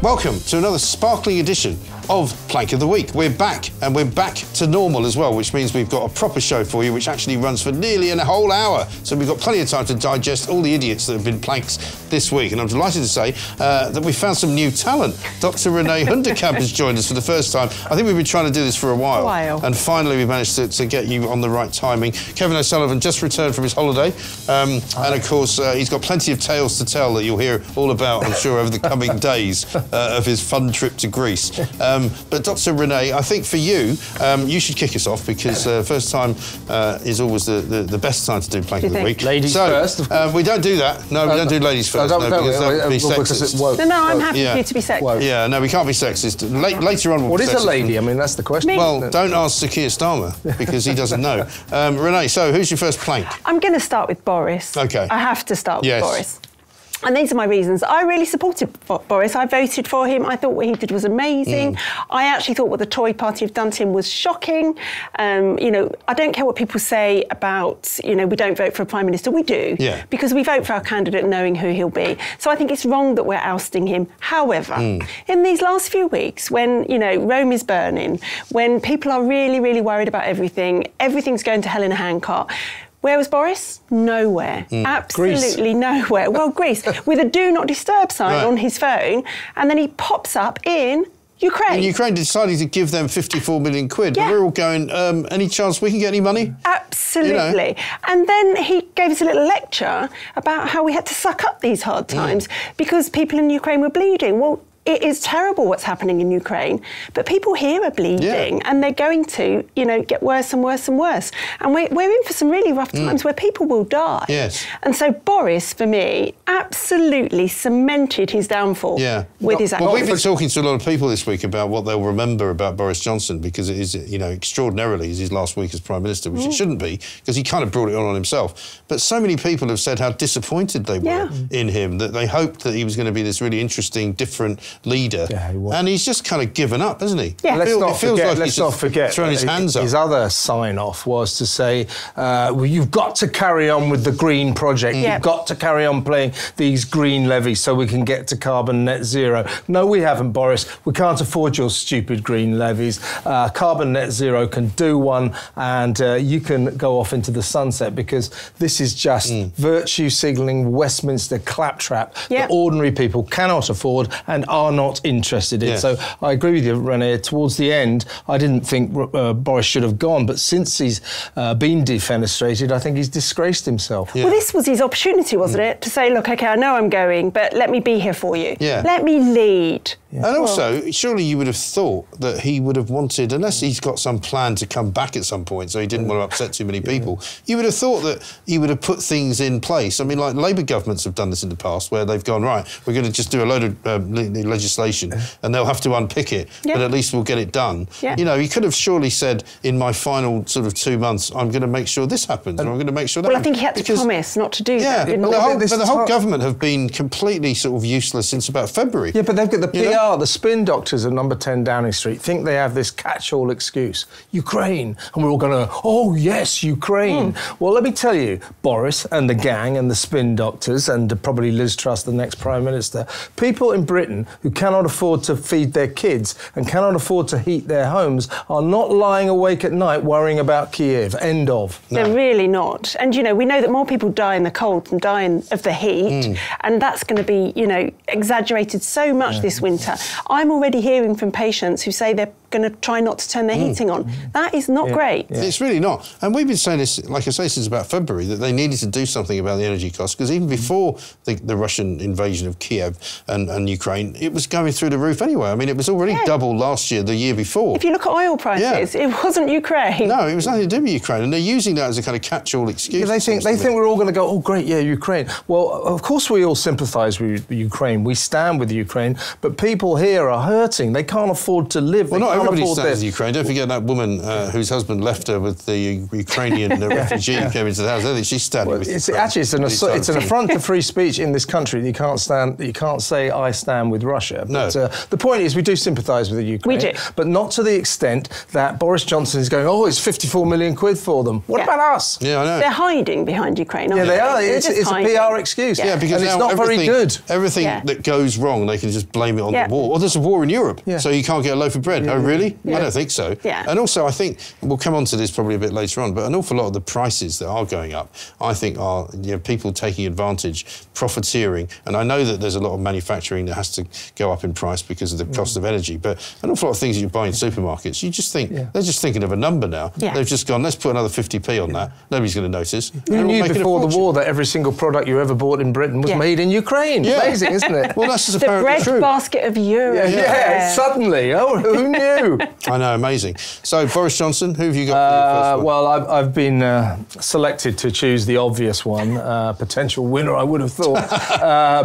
Welcome to another sparkling edition of Plank of the Week. We're back, and we're back to normal as well, which means we've got a proper show for you, which actually runs for nearly a whole hour. So we've got plenty of time to digest all the idiots that have been planks this week. And I'm delighted to say that we found some new talent. Dr. Renee Hoenderkamp has joined us for the first time. I think we've been trying to do this for a while. And finally we've managed to get you on the right timing. Kevin O'Sullivan just returned from his holiday. And of course, he's got plenty of tales to tell that you'll hear all about, I'm sure, over the coming days of his fun trip to Greece. But Dr. Renee, I think for you, you should kick us off, because first time is always the best time to do Plank of the Week. Ladies first? We don't do that. No, we don't do ladies first. Because that would be sexist. No, I'm happy for you to be sexist. Yeah, no, we can't be sexist. Later on, what is a lady? I mean, that's the question. Well, don't ask Sakir Starmer, because he doesn't know. Renee, so who's your first plank? I'm going to start with Boris. OK. I have to start with Boris. And these are my reasons. I really supported Boris. I voted for him. I thought what he did was amazing. I actually thought what the Tory party have done to him was shocking. You know, I don't care what people say about, you know, we don't vote for a Prime Minister. We do. Yeah. Because we vote for our candidate knowing who he'll be. So I think it's wrong that we're ousting him. However, in these last few weeks, when, you know, Rome is burning, when people are really, really worried about everything, everything's going to hell in a handcart, where was Boris? Nowhere. Absolutely nowhere. Well, Greece, with a do not disturb sign on his phone, and then he pops up in Ukraine. And Ukraine decided to give them 54 million quid. Yeah. We're all going, any chance we can get any money? Absolutely. You know? And then he gave us a little lecture about how we had to suck up these hard times because people in Ukraine were bleeding. Well, it is terrible what's happening in Ukraine, but people here are bleeding and they're going to, you know, get worse and worse and worse. And we're in for some really rough times where people will die. Yes. And so Boris, for me, absolutely cemented his downfall with his actions. Well, we've been talking to a lot of people this week about what they'll remember about Boris Johnson, because it is, you know, extraordinarily is his last week as Prime Minister, which it shouldn't be, because he kind of brought it on himself. But so many people have said how disappointed they were in him, that they hoped that he was going to be this really interesting, different leader, and he's just kind of given up, hasn't he? Yeah. Let's not forget throwing his hands up. His other sign-off was to say, well, you've got to carry on with the green project. You've got to carry on playing these green levies so we can get to carbon net zero. No, we haven't, Boris. We can't afford your stupid green levies. Carbon net zero can do one, and you can go off into the sunset, because this is just virtue signalling Westminster claptrap that ordinary people cannot afford and are not interested in. So I agree with you, Renee. Towards the end, I didn't think Boris should have gone, but since he's been defenestrated, I think he's disgraced himself. Well, this was his opportunity, wasn't it? To say, look, OK, I know I'm going, but let me be here for you. Let me lead. And also, surely you would have thought that he would have wanted, unless he's got some plan to come back at some point, so he didn't want to upset too many people, you would have thought that he would have put things in place. I mean, like Labour governments have done this in the past, where they've gone, right, we're going to just do a load of legislation and they'll have to unpick it, but at least we'll get it done. You know, he could have surely said, in my final sort of 2 months, I'm going to make sure this happens, or I'm going to make sure that happens. Well, I think he had to promise not to do that. But the whole government have been completely sort of useless since about February. Yeah, but they've got the PR, the spin doctors at number 10 Downing Street think they have this catch-all excuse, Ukraine, and we're all going to, oh, yes, Ukraine. Well, let me tell you, Boris and the gang and the spin doctors, and probably Liz Truss, the next Prime Minister, people in Britain who cannot afford to feed their kids and cannot afford to heat their homes are not lying awake at night worrying about Kiev. End of. No. They're really not. And, you know, we know that more people die in the cold than die of the heat, and that's going to be, you know, exaggerated so much this winter. I'm already hearing from patients who say they're going to try not to turn their heating on. That is not great. It's really not. And we've been saying this, like I say, since about February, that they needed to do something about the energy costs, because even before the Russian invasion of Kiev and Ukraine, it was going through the roof anyway. I mean, it was already double last year, the year before. If you look at oil prices, it wasn't Ukraine. No, it was nothing to do with Ukraine, and they're using that as a kind of catch-all excuse. They think we're all going to go, oh, great, Ukraine. Well, of course we all sympathise with Ukraine. We stand with Ukraine, but people here are hurting. They can't afford to live. Well, not everybody afford stands this. with Ukraine. Don't forget that woman whose husband left her with the Ukrainian refugee who came into the house. I think she's standing with Ukraine. Actually, it's an affront to free speech in this country. You can't say I stand with Russia. But, no. The point is, we do sympathise with the Ukraine. We do. But not to the extent that Boris Johnson is going, oh, it's 54 million quid for them. What about us? Yeah, I know. They're hiding behind Ukraine, aren't Yeah, they are. It's a PR excuse. Yeah, because and it's now not very good. Everything that goes wrong, they can just blame it on the war. Or there's a war in Europe, so you can't get a loaf of bread. Oh, really? I don't think so. Yeah. And also, I think, we'll come on to this probably a bit later on, but an awful lot of the prices that are going up, I think are people taking advantage, profiteering. And I know that there's a lot of manufacturing that has to go up in price because of the cost of energy, but an awful lot of things that you buy in supermarkets, you just think, they're just thinking of a number now. Yeah. They've just gone, let's put another 50p on that. Nobody's going to notice. Who knew before the war that every single product you ever bought in Britain was made in Ukraine? Yeah. Amazing, isn't it? Well, that's just the apparently true. bread basket of Europe. Yeah, suddenly. Oh, who knew? I know, amazing. So, Boris Johnson, who have you got for your first one? Well, I've been selected to choose the obvious one, potential winner, I would have thought,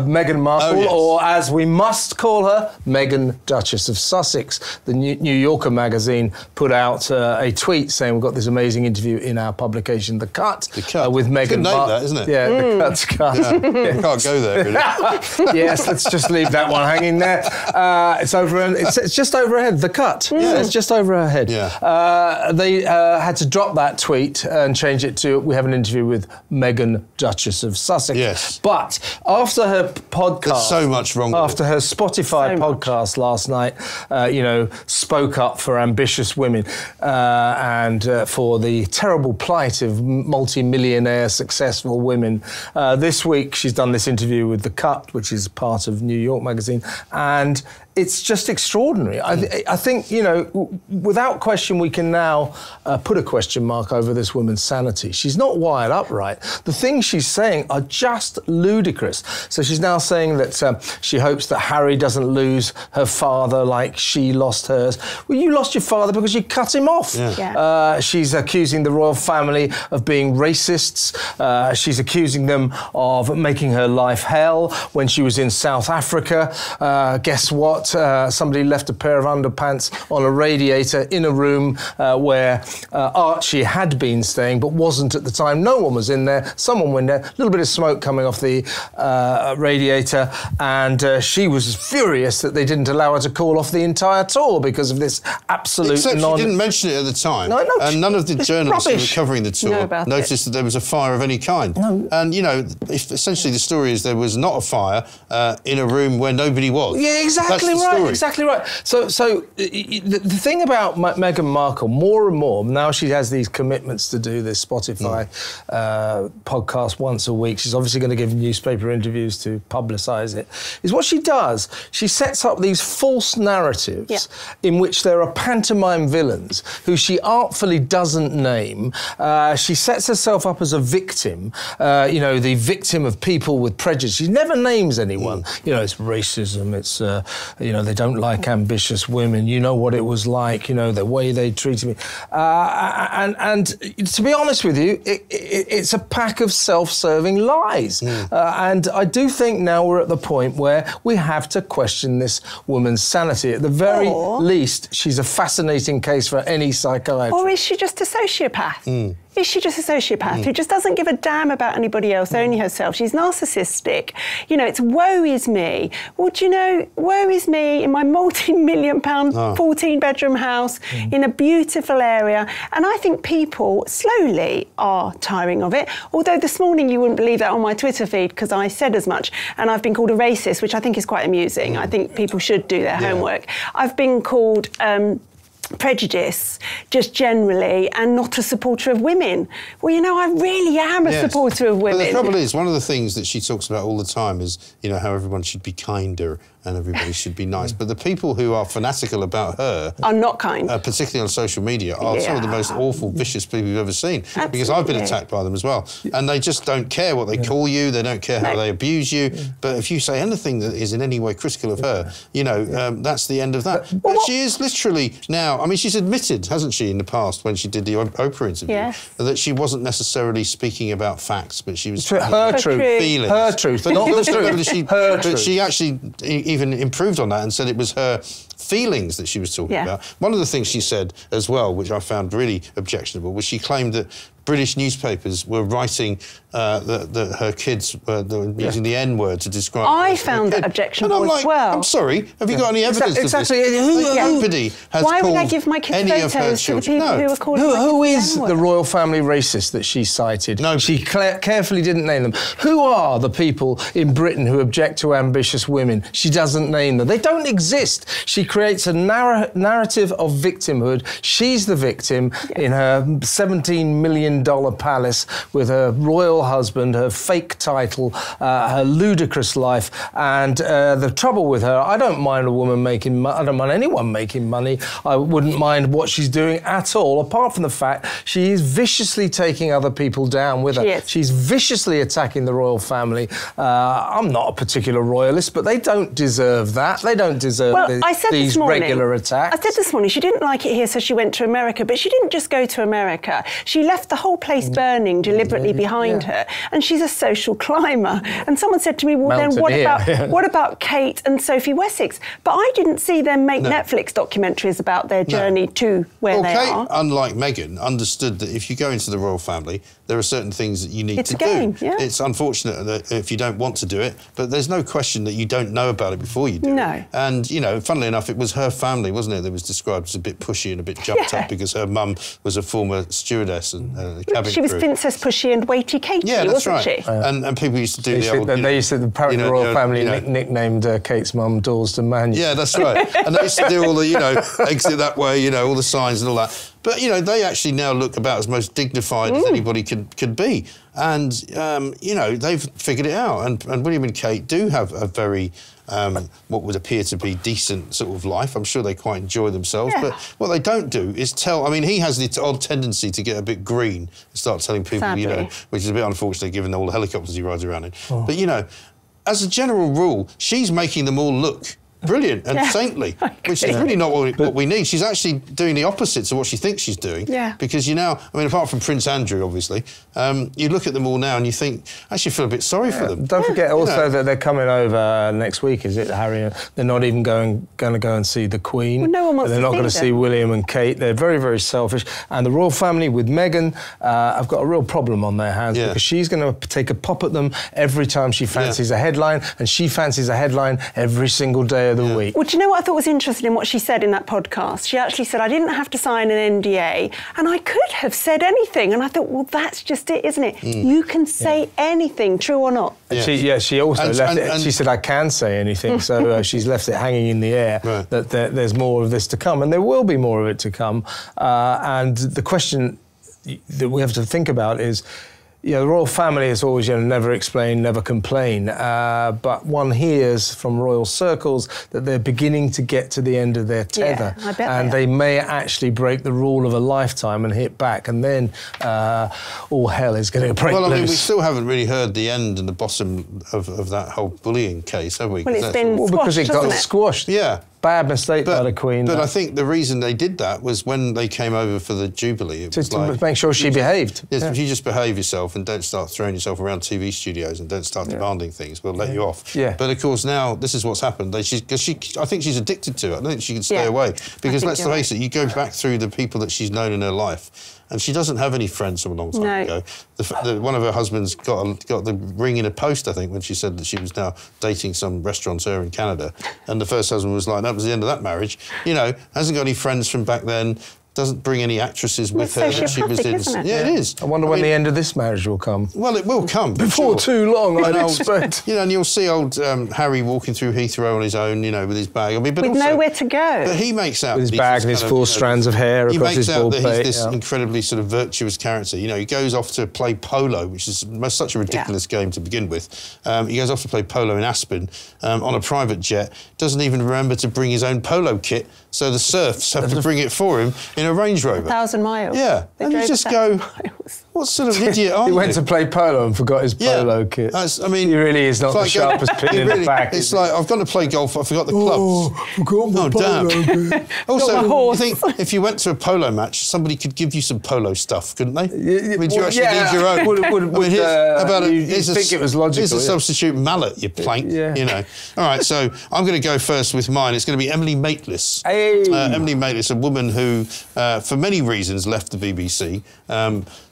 Meghan Markle, or as we must call her, Meghan, Duchess of Sussex. The New Yorker magazine put out a tweet saying we've got this amazing interview in our publication, The Cut, with Meghan Markle. That, isn't it? Yeah, The Cut's Cut. Yeah. Can't go there, really. Yes, let's just leave that one hanging there. It's just over her head, The Cut. Yeah. It's just over her head. Yeah. They had to drop that tweet and change it to, we have an interview with Meghan, Duchess of Sussex. Yes. But after her podcast... There's so much wrong with After her Spotify podcast last night, spoke up for ambitious women and for the terrible plight of multi-millionaire successful women. This week, she's done this interview with The Cut, which is part of New York magazine, and it's just extraordinary. I think, without question, we can now put a question mark over this woman's sanity. She's not wired upright. The things she's saying are just ludicrous. So she's now saying that she hopes that Harry doesn't lose her father like she lost hers. Well, you lost your father because you cut him off. Yeah. She's accusing the royal family of being racists. She's accusing them of making her life hell when she was in South Africa. Guess what? Somebody left a pair of underpants on a radiator in a room where Archie had been staying but wasn't at the time. No one was in there. Someone went there. A little bit of smoke coming off the radiator, and she was furious that they didn't allow her to call off the entire tour because of this absolute Except she didn't mention it at the time. No, and none of the journalists who were covering the tour noticed that there was a fire of any kind. No. And, essentially the story is there was not a fire in a room where nobody was. Yeah, exactly right. Exactly right. So the thing about Meghan Markle, more and more, now she has these commitments to do this Spotify podcast once a week. She's obviously going to give newspaper interviews to publicise it. Is what she does. She sets up these false narratives in which there are pantomime villains who she artfully doesn't name. She sets herself up as a victim, the victim of people with prejudice. She never names anyone. It's racism, it's, they don't like ambitious women. You know what it was like, the way they treated me. And to be honest with you, it's a pack of self-serving lies. And I do think now we're at the point where we have to question this woman's sanity. At the very least, she's a fascinating case for any psychiatrist. Or is she just a sociopath? Is she just a sociopath who just doesn't give a damn about anybody else, only herself? She's narcissistic. It's woe is me. Well, do you know, woe is me in my multi-million pound 14-bedroom house in a beautiful area. And I think people slowly are tiring of it. Although this morning you wouldn't believe that on my Twitter feed because I said as much. And I've been called a racist, which I think is quite amusing. I think people should do their homework. I've been called... prejudice just generally and not a supporter of women. Well, I really am a supporter of women. But the trouble is, one of the things that she talks about all the time is, how everyone should be kinder and everybody should be nice. But the people who are fanatical about her... are not kind. Particularly on social media, are some of the most awful, vicious people you've ever seen. Absolutely. Because I've been attacked by them as well. And they just don't care what they call you, they don't care how they abuse you. But if you say anything that is in any way critical of her, that's the end of that. But she is literally now now, I mean, she's admitted, hasn't she, in the past when she did the Oprah interview, that she wasn't necessarily speaking about facts, but she was her truth, feelings. Her truth, not the truth. Her truth. But she actually even improved on that and said it was her feelings that she was talking about. One of the things she said as well, which I found really objectionable, was she claimed that British newspapers were writing that her kids were using the N-word to describe. I found that objectionable as well. I'm sorry, have you got any evidence exactly. of this? Nobody has Why called would I give my kids any of her photos to the children. people who are calling Who my is kids the the royal family racist that she cited? No. She carefully didn't name them. Who are the people in Britain who object to ambitious women? She doesn't name them. They don't exist. She creates a narrative of victimhood. She's the victim in her $17 million palace with her royal husband, her fake title, her ludicrous life, and the trouble with her, I don't mind a woman making money, I don't mind anyone making money, I wouldn't mind what she's doing at all, apart from the fact she is viciously taking other people down with her. She's viciously attacking the royal family. I'm not a particular royalist, but they don't deserve that. They don't deserve these regular attacks. I said this morning, she didn't like it here, so she went to America, but she didn't just go to America. She left the whole place burning deliberately behind her, and she's a social climber. And someone said to me, well, then what about Kate and Sophie Wessex? But I didn't see them make Netflix documentaries about their journey to where they Kate, are. unlike Meghan, understood that if you go into the royal family, there are certain things that you need to do. It's unfortunate that if you don't want to do it, but there's no question that you don't know about it before you do it. And, you know, funnily enough, it was her family, wasn't it, that was described as a bit pushy and a bit jumped up because her mum was a former stewardess and cabin She was crew. Princess Pushy and Weighty Katie, wasn't she? And people used to do the old... They used to, apparently the royal family nicknamed Kate's mum Dawsden Mannion. Yeah, that's right. And they used to do all the, exit that way, all the signs and all that. But, they actually now look about as most dignified as anybody could be. And, they've figured it out. And William and Kate do have a very, what would appear to be decent sort of life. I'm sure they quite enjoy themselves. But what they don't do is tell... I mean, he has the odd tendency to get a bit green and start telling people, which is a bit unfortunate given all the helicopters he rides around in. But, as a general rule, she's making them all look brilliant and saintly, which is really not what we need. She's actually doing the opposite to what she thinks she's doing. Because apart from Prince Andrew, obviously, you look at them all now and you think, I actually feel a bit sorry for them. Don't forget also that they're coming over next week, is it, Harry? They're not even going to go and see the Queen. Well, no one wants They're not going to see William and Kate. They're very, very selfish. And the royal family with Meghan have got a real problem on their hands because she's going to take a pop at them every time she fancies a headline, and she fancies a headline every single day of the week. Well, do you know what I thought was interesting in what she said in that podcast? She actually said, I didn't have to sign an NDA, and I could have said anything. And I thought, well, that's just it, isn't it? You can say anything, true or not. She also left it. She said, I can say anything. So she's left it hanging in the air that there's more of this to come, and there will be more of it to come. And the question that we have to think about is, the royal family is always, never explain, never complain. But one hears from royal circles that they're beginning to get to the end of their tether. I bet and they may actually break the rule of a lifetime and hit back. And then all hell is going to break loose. Well, I mean, we still haven't really heard the end and the bottom of that whole bullying case, have we? Well, it's been squashed, because it got squashed. Yeah. Bad mistake by the Queen. But I think the reason they did that was when they came over for the Jubilee. It was to make sure she behaved. Yes, if you just behave yourself and don't start throwing yourself around TV studios and don't start demanding things, we'll let you off. But of course now this is what's happened. I think she's addicted to it. I don't think she can stay away because let's face it, you go back through the people that she's known in her life. And she doesn't have any friends from a long time ago. One of her husbands got the ring in a post, I think, when she said that she was now dating some restaurateur in Canada. And the first husband was like, that was the end of that marriage. Hasn't got any friends from back then. Doesn't bring any actresses with her that she was in. Isn't it? Yeah, it is. I wonder when the end of this marriage will come. Well, it will come. Before too long, I'd expect. And you'll see old Harry walking through Heathrow on his own, with his bag. I mean, but with also, nowhere to go. But he makes out... With his bag and his 4 strands of hair across his bald pate. He makes out that he's this incredibly sort of virtuous character. He goes off to play polo, which is such a ridiculous game to begin with. He goes off to play polo in Aspen on a private jet, doesn't even remember to bring his own polo kit, so the serfs have to bring it for him. in a Range Rover. 1,000 miles. Yeah, and you just go, what sort of idiot are you? He went to play polo and forgot his polo kit. I mean, he really is not the sharpest pin in the back. It's like, I've gone to play golf, I forgot the clubs. Oh, forgot my polo kit. Also, I think if you went to a polo match, somebody could give you some polo stuff, couldn't they? Would you actually need your own? Think it was logical. Here's a substitute mallet, you plank, you know. All right, so I'm going to go first with mine. It's going to be Emily Maitlis. Hey. Emily Maitlis, a woman who, for many reasons, left the BBC.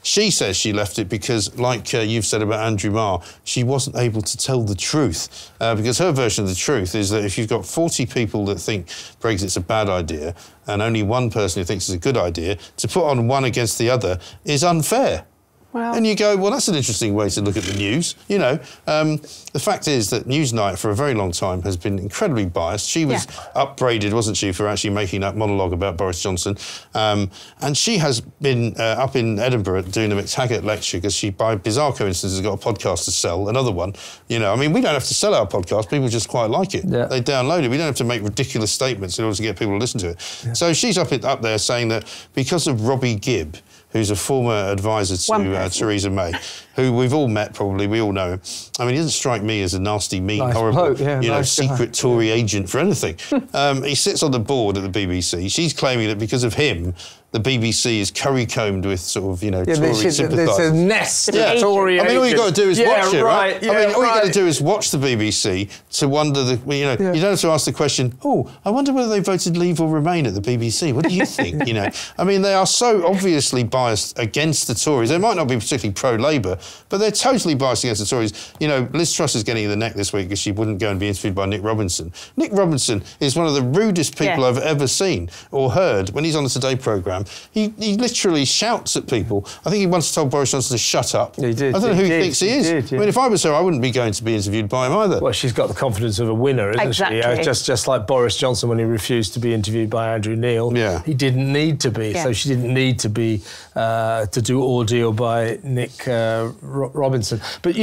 She says she left it because, like you've said about Andrew Marr, she wasn't able to tell the truth. Because her version of the truth is that if you've got 40 people that think Brexit's a bad idea and only one person who thinks it's a good idea, to put on one against the other is unfair. Well, and you go, well, that's an interesting way to look at the news. You know, the fact is that Newsnight for a very long time has been incredibly biased. She was upbraided, wasn't she, for actually making that monologue about Boris Johnson. And she has been up in Edinburgh doing a McTaggart lecture because she, by bizarre coincidence, has got a podcast to sell, another one. You know, I mean, we don't have to sell our podcast. People just quite like it. Yeah. They download it. We don't have to make ridiculous statements in order to get people to listen to it. Yeah. So she's up there saying that because of Robbie Gibb, who's a former advisor to Theresa May, who we've all met probably, we all know him. I mean, he doesn't strike me as a nasty, mean, horrible, secret Tory agent for anything. He sits on the board at the BBC. She's claiming that because of him, the BBC is curry-combed with sort of, Tory sympathisers. There's a nest of Tory I mean, all you've got to do is watch it, right? Yeah, I mean, all you've got to do is watch the BBC to wonder, you don't have to ask the question, I wonder whether they voted Leave or Remain at the BBC. What do you think, I mean, they are so obviously biased against the Tories. They might not be particularly pro-Labour, but they're totally biased against the Tories. Liz Truss is getting in the neck this week because she wouldn't go and be interviewed by Nick Robinson. Nick Robinson is one of the rudest people I've ever seen or heard. When he's on the Today programme, he literally shouts at people. I think he once told Boris Johnson to shut up. He did. I don't know who he thinks he is. I mean, if I was her, I wouldn't be going to be interviewed by him either. Well, she's got the confidence of a winner, isn't she? Just like Boris Johnson when he refused to be interviewed by Andrew Neil. Yeah. He didn't need to be, so she didn't need to be to do ordeal by Nick Robinson. But,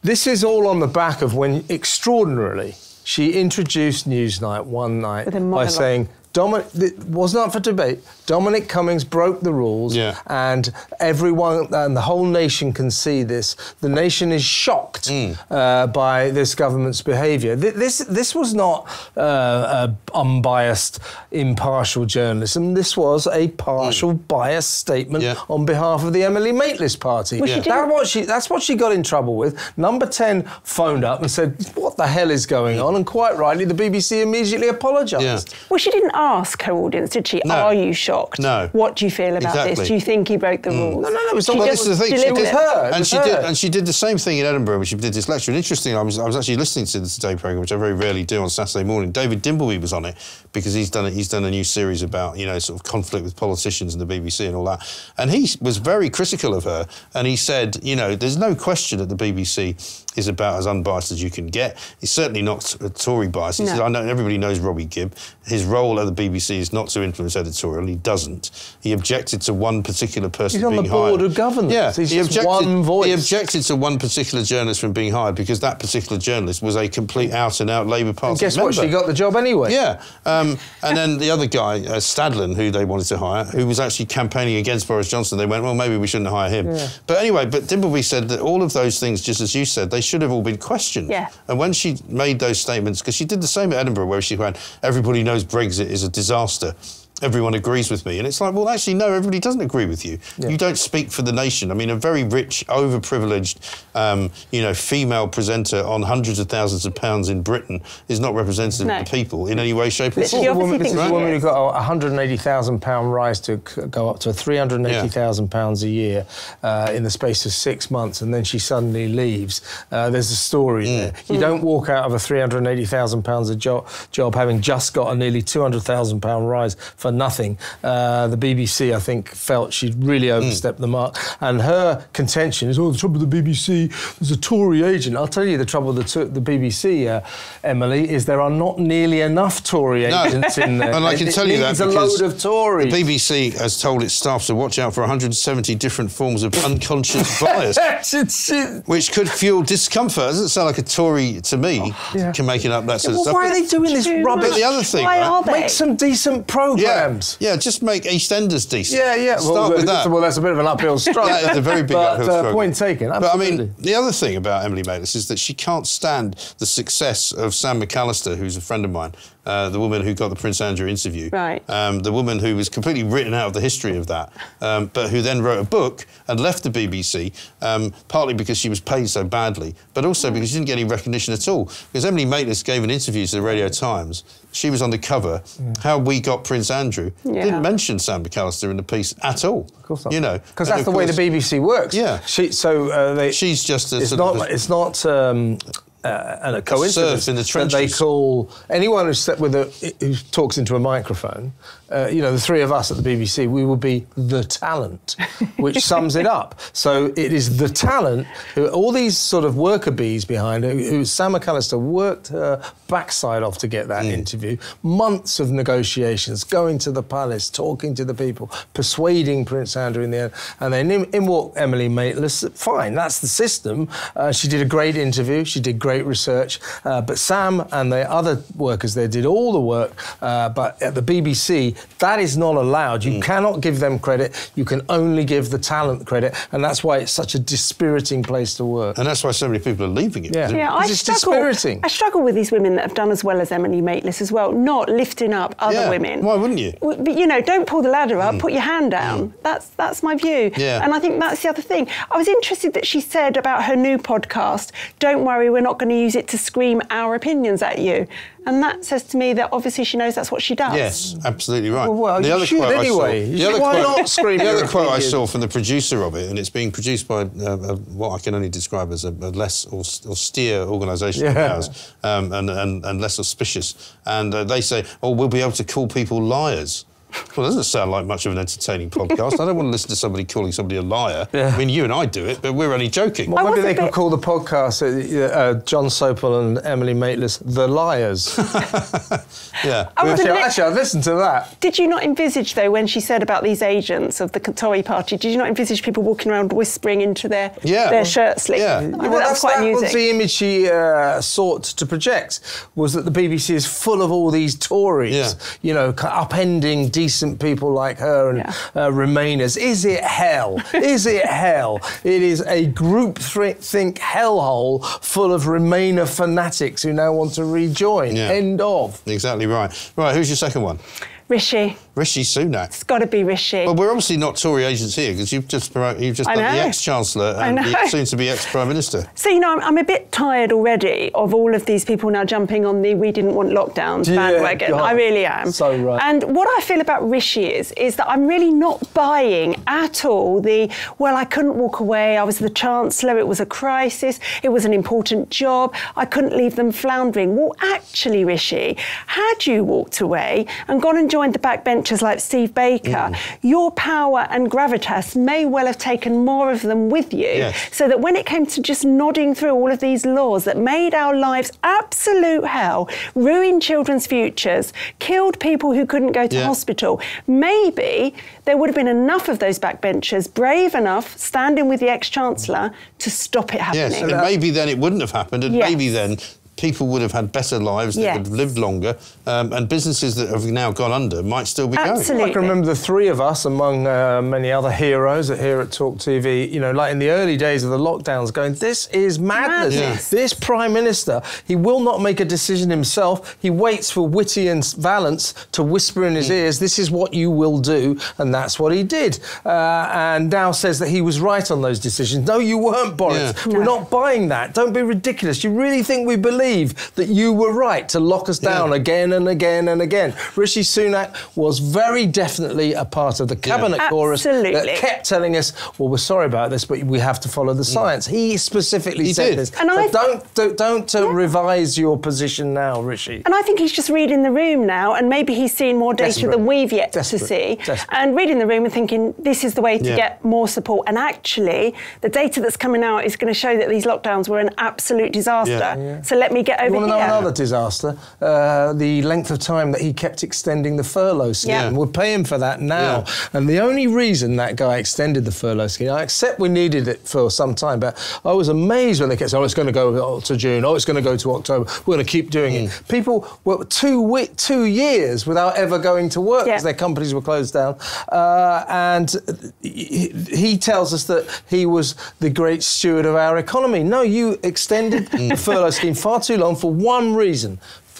this is all on the back of when, extraordinarily, she introduced Newsnight one night by saying, it was not for debate. Dominic Cummings broke the rules, and everyone and the whole nation can see this. The nation is shocked by this government's behaviour. This was not unbiased, impartial journalism. This was a partial, biased statement on behalf of the Emily Maitlis party. Well, that's what she got in trouble with. Number 10 phoned up and said, "What the hell is going on?" And quite rightly, the BBC immediately apologised. Well, she didn't ask her audience, did she? No. Are you shocked? No. What do you feel about this? Do you think he broke the rules? No. It's not. This is the thing. She did her. And she did the same thing in Edinburgh when she did this lecture. And interestingly, I was actually listening to the Today programme, which I very rarely do on Saturday morning. David Dimbleby was on it because he's done a new series about sort of conflict with politicians and the BBC and all that. And he was very critical of her. And he said, there's no question that the BBC is about as unbiased as you can get. He's certainly not a Tory bias. He said, I know everybody knows Robbie Gibb. His role at the BBC is not to influence editorial. He doesn't. He objected to one particular person being hired. He's on the board of governance. Yeah, he's just one voice. He objected to one particular journalist from being hired because that particular journalist was a complete out-and-out Labour Party member. And guess what? She got the job anyway. Yeah. And then the other guy, Stadlin, who they wanted to hire, who was actually campaigning against Boris Johnson, they went, well, maybe we shouldn't hire him. Yeah. But anyway, Dimbleby said that all of those things, just as you said, they should have all been questioned. Yeah. And when she made those statements, because she did the same at Edinburgh, where she went, everybody knows Brexit is a disaster. Everyone agrees with me. And it's like, well, actually, no, everybody doesn't agree with you. Yeah. You don't speak for the nation. I mean, a very rich, overprivileged, female presenter on hundreds of thousands of pounds in Britain is not representative of the people in any way, shape or form. This is a woman who got a £180,000 rise to go up to £380,000 a year in the space of 6 months, and then she suddenly leaves. There's a story there. You don't walk out of a £380,000 job having just got a nearly £200,000 rise for nothing. The BBC, I think, felt she'd really overstepped the mark. And her contention is, the trouble with the BBC, there's a Tory agent. I'll tell you the trouble with the BBC, Emily, is there are not nearly enough Tory agents in there. And I can tell you that because a load of Tories. The BBC has told its staff to watch out for 170 different forms of unconscious bias, which could fuel discomfort. It doesn't sound like a Tory to me, can make it up that sort of stuff. Why are they doing this rubbish? But the other thing, why are they? Make some decent programmes. programs. Yeah, just make EastEnders decent. Yeah. Start with that. Well, that's a bit of an uphill struggle. That's a very big uphill struggle. Point taken. Absolutely. But I mean, the other thing about Emily Maitlis is that she can't stand the success of Sam McAllister, who's a friend of mine, the woman who got the Prince Andrew interview. Right. The woman who was completely written out of the history of that, but who then wrote a book and left the BBC, partly because she was paid so badly, but also because she didn't get any recognition at all. Because Emily Maitlis gave an interview to the Radio Times. She was on the cover. How we got Prince Andrew. Didn't mention Sam McAllister in the piece at all. Of course not. You know, because that's the way the BBC works. Yeah. She's just a it's not a coincidence in the trenches. That they call anyone who talks into a microphone. The three of us at the BBC, we will be the talent, which sums it up. So it is the talent who all these sort of worker bees behind her. Who Sam McAllister worked her backside off to get that interview. Months of negotiations, going to the palace, talking to the people, persuading Prince Andrew in the end, and then in walked Emily Maitlis. Fine, that's the system. She did a great interview. She did great research, but Sam and the other workers there did all the work, but at the BBC that is not allowed. You cannot give them credit. You can only give the talent credit, and that's why it's such a dispiriting place to work. And that's why so many people are leaving it. It's dispiriting. I struggle with these women that have done as well as Emily Maitlis as well, not lifting up other women. Why wouldn't you? But, don't pull the ladder up, put your hand down. That's my view. Yeah. And I think that's the other thing. I was interested that she said about her new podcast, don't worry, we're not going to use it to scream our opinions at you. And that says to me that obviously she knows that's what she does. Yes, absolutely right. Well, the other quote anyway. The other quote I saw from the producer of it, and it's being produced by what I can only describe as a less austere organisation than ours, and less auspicious. And they say, we'll be able to call people liars. Well, that doesn't sound like much of an entertaining podcast. I don't want to listen to somebody calling somebody a liar. I mean, you and I do it, but we're only joking. Well, maybe they could call the podcast John Sopel and Emily Maitlis the Liars. Actually, I've listened to that. Did you not envisage, though, when she said about these agents of the Tory party, did you not envisage people walking around whispering into their shirt sleeves? Yeah. That's quite amusing. Was the image she sought to project, was that the BBC is full of all these Tories, upending decent people like her and Remainers. Is it hell? Is it hell? It is a groupthink hellhole full of Remainer fanatics who now want to rejoin. End of. Exactly right. Right, who's your second one? Rishi. Rishi Sunak. It's got to be Rishi. Well, we're obviously not Tory agents here because you've just done the ex-Chancellor and the soon-to-be ex-Prime Minister. So, I'm a bit tired already of all of these people now jumping on the we didn't want lockdowns bandwagon. I really am. So right. And what I feel about Rishi is that I'm really not buying at all I couldn't walk away, I was the Chancellor, it was a crisis, it was an important job, I couldn't leave them floundering. Well, actually, Rishi, had you walked away and gone and joined the backbenchers like Steve Baker, your power and gravitas may well have taken more of them with you, so that when it came to just nodding through all of these laws that made our lives absolute hell, ruined children's futures, killed people who couldn't go to hospital, maybe there would have been enough of those backbenchers brave enough, standing with the ex-Chancellor, to stop it happening. Yes, and maybe then it wouldn't have happened, and maybe then people would have had better lives, they would have lived longer, and businesses that have now gone under might still be going. Absolutely. I can remember the three of us, among many other heroes here at talkTV, like in the early days of the lockdowns, going, this is madness. This Prime Minister, he will not make a decision himself. He waits for Whitty and Valence to whisper in his ears, this is what you will do, and that's what he did. And now says that he was right on those decisions. No, you weren't, Boris. We're not buying that. Don't be ridiculous. You really think we believe that you were right to lock us down again and again and again? Rishi Sunak was very definitely a part of the cabinet chorus that kept telling us, well, we're sorry about this, but we have to follow the science. He specifically said this. And don't revise your position now, Rishi. And I think he's just reading the room now, and maybe he's seen more data than we've yet to see. And reading the room and thinking, this is the way to get more support. And actually, the data that's coming out is going to show that these lockdowns were an absolute disaster. So let me we get over here. You want to know another disaster? The length of time that he kept extending the furlough scheme. Yeah. We're paying for that now. Yeah. And the only reason that guy extended the furlough scheme, I accept we needed it for some time, but I was amazed when they kept saying, oh, it's going to go to June, oh, it's going to go to October, we're going to keep doing it. People were 2 years without ever going to work because their companies were closed down. And he tells us that he was the great steward of our economy. No, you extended the furlough scheme far too long for one reason: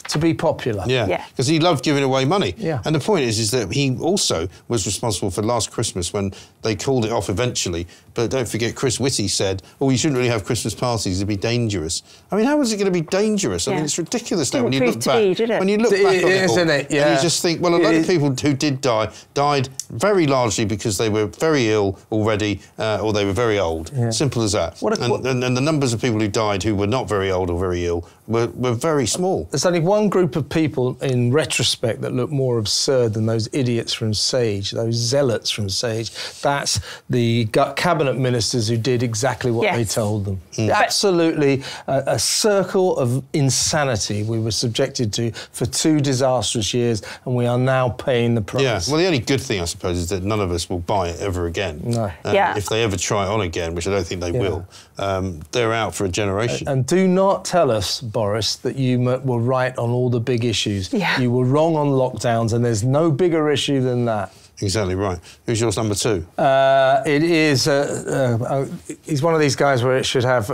to be popular. Yeah, because he loved giving away money. Yeah. And the point is that he also was responsible for last Christmas when they called it off eventually. But don't forget, Chris Whitty said, oh, you shouldn't really have Christmas parties, it'd be dangerous. I mean, how is it going to be dangerous? I mean, it's ridiculous now when you look back. When you look back on it all, and you just think, well, a lot of people who did die died very largely because they were very ill already or they were very old. Yeah. Simple as that. And the numbers of people who died who were not very old or very ill were very small. There's only one group of people in retrospect that look more absurd than those idiots from Sage, those zealots from Sage. That's the cabinet ministers who did exactly what they told them. Absolutely a circle of insanity we were subjected to for 2 disastrous years, and we are now paying the price. Yeah, well, the only good thing, I suppose, is that none of us will buy it ever again. No. If they ever try it on again, which I don't think they will, they're out for a generation. And do not tell us, Boris, that you were right on all the big issues. Yeah. You were wrong on lockdowns, and there's no bigger issue than that. Exactly right. Who's yours number 2? It is... he's one of these guys where it should have...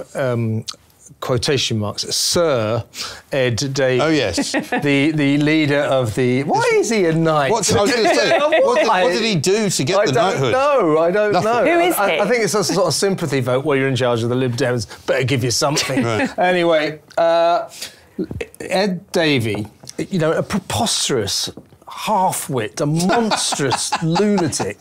quotation marks, Sir Ed Davey. Oh, yes. the leader of the... Why is he a knight? I was going to say, what did he do to get the knighthood? I don't know. Who is he? I think it's a sort of sympathy vote. Well, you're in charge of the Lib Dems, better give you something. Right. Anyway, Ed Davey, you know, a preposterous half-wit, a monstrous lunatic,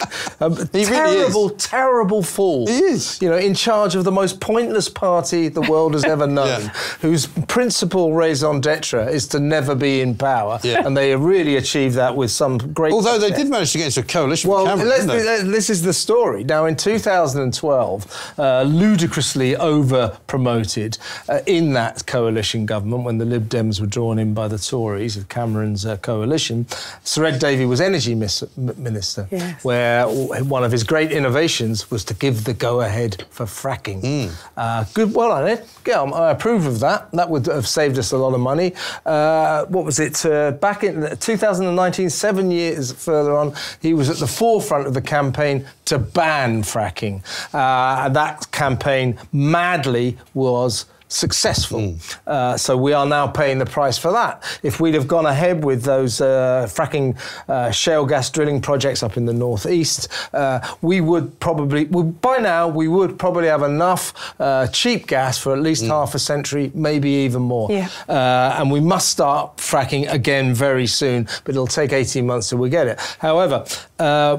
terrible fool. He is. You know, in charge of the most pointless party the world has ever known, whose principal raison d'etre is to never be in power, and they really achieved that with some great Although success. they did manage to get into a coalition with Cameron, this is the story. Now, in 2012, ludicrously over-promoted in that coalition government, when the Lib Dems were drawn in by the Tories of Cameron's coalition, Sir Ed Davey was energy minister, where one of his great innovations was to give the go-ahead for fracking. Good, well done, Ed. Yeah, I approve of that. That would have saved us a lot of money. What was it? Back in 2019, 7 years further on, he was at the forefront of the campaign to ban fracking. And that campaign madly was successful. So we are now paying the price for that. If we'd have gone ahead with those fracking shale gas drilling projects up in the northeast, we would probably, by now, we would probably have enough cheap gas for at least half a century, maybe even more. And we must start fracking again very soon, but it'll take 18 months till we get it. However,